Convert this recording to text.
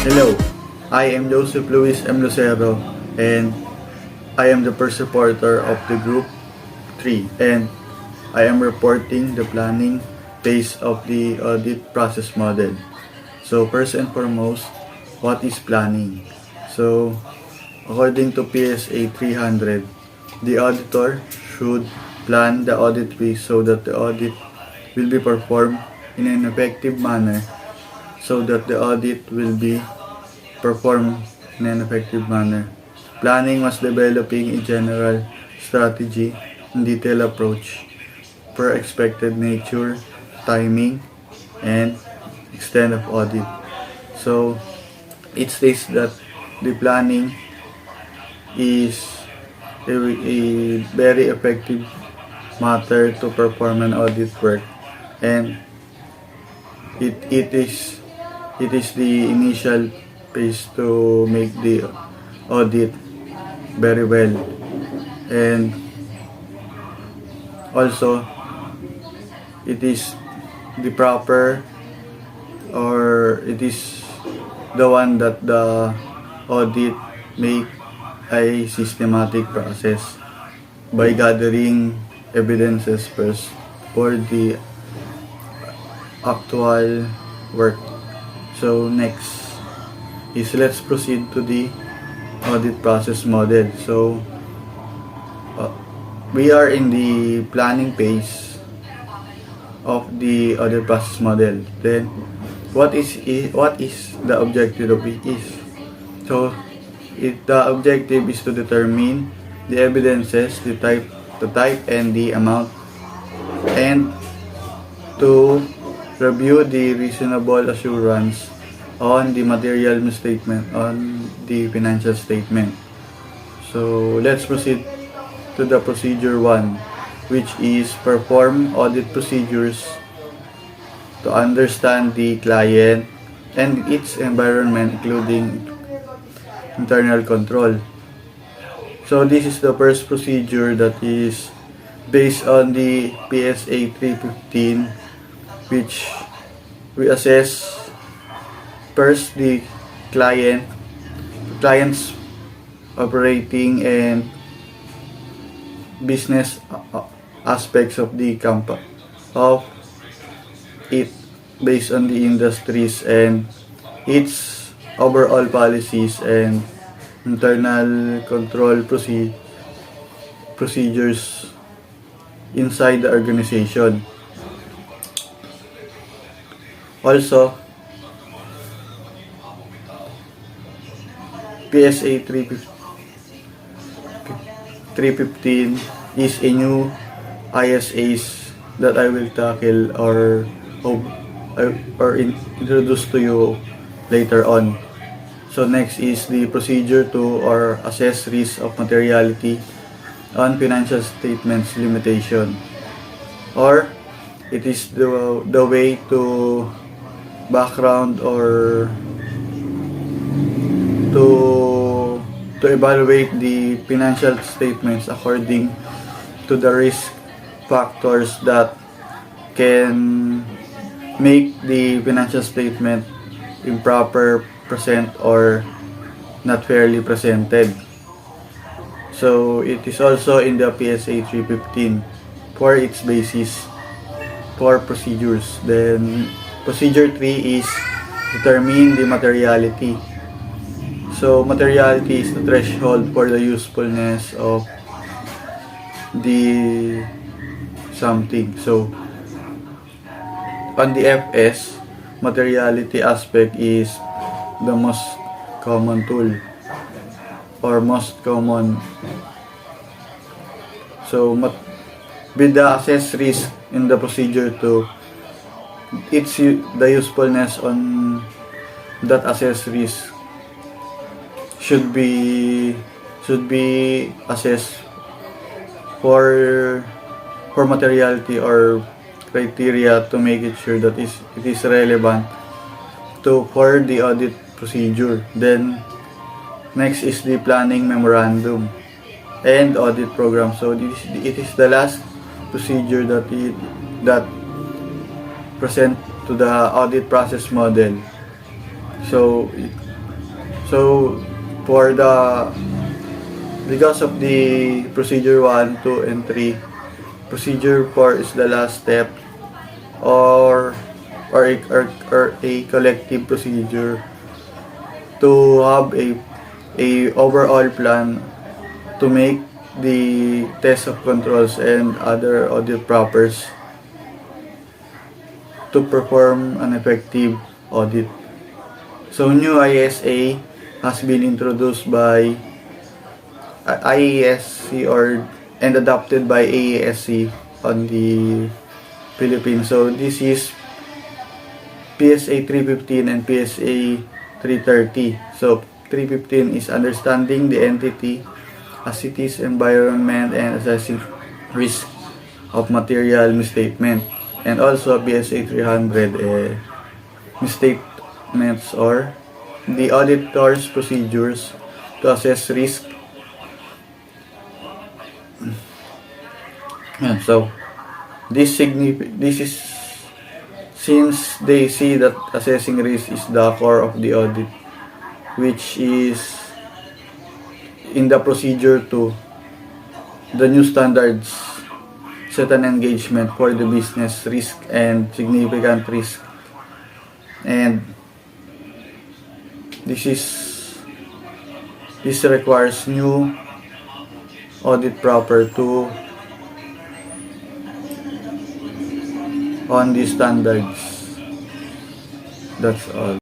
Hello, I am Joseph Luis M. Lucero and I am the first reporter of the Group 3 and I am reporting the planning phase of the audit process model. So first and foremost, what is planning? So according to PSA 300, the auditor should plan the audit phase so that the audit will be performed in an effective manner Planning was developing a general strategy and detailed approach per expected nature, timing, and extent of audit. So it states that the planning is a very effective matter to perform an audit work, and it is the initial phase to make the audit very well. And also it is the proper, or it is the one that the audit make a systematic process by gathering evidences first for the actual work. So next is let's proceed to the audit process model. So we are in the planning phase of the audit process model. Then what is the objective of it is? So the objective is to determine the evidences, the type and the amount, and to review the reasonable assurance on the material misstatement on the financial statement. So let's proceed to the procedure 1, which is perform audit procedures to understand the client and its environment, including internal control. So this is the first procedure that is based on the PSA 315, which we assess first the client's operating and business aspects of the company, of it based on the industries and its overall policies and internal control procedures inside the organization. Also, PSA 315 is a new ISAs that I will tackle or introduce to you later on. So next is the procedure to or assess risk of materiality on financial statements limitation, or it is the way to background or to evaluate the financial statements according to the risk factors that can make the financial statement improper present or not fairly presented. So it is also in the PSA 315 for its basis for procedures. Then procedure 3 is determine the materiality. So materiality is the threshold for the usefulness of the something. So on the FS, materiality aspect is the most common tool or most common. So with the assess risk in the procedure 2, it's the usefulness on that assess risk should be assessed for materiality or criteria to make it sure that it is relevant for the audit procedure. Then next is the planning memorandum and audit program. So it is the last procedure that present to the audit process model. So So because of the procedure 1, 2, and 3, procedure 4 is the last step, or a collective procedure to have a overall plan to make the test of controls and other audit properties to perform an effective audit. So new ISA has been introduced by IASC and adopted by AASC on the Philippines. So this is PSA 315 and PSA 330. So 315 is understanding the entity as it is, environment, and assessing risk of material misstatement. And also PSA 300 misstatements or the auditor's procedures to assess risk. So this is since they see that assessing risk is the core of the audit, which is in the procedure 2, the new standards set an engagement for the business risk and significant risk, and this requires new audit proper to on the standards. That's all.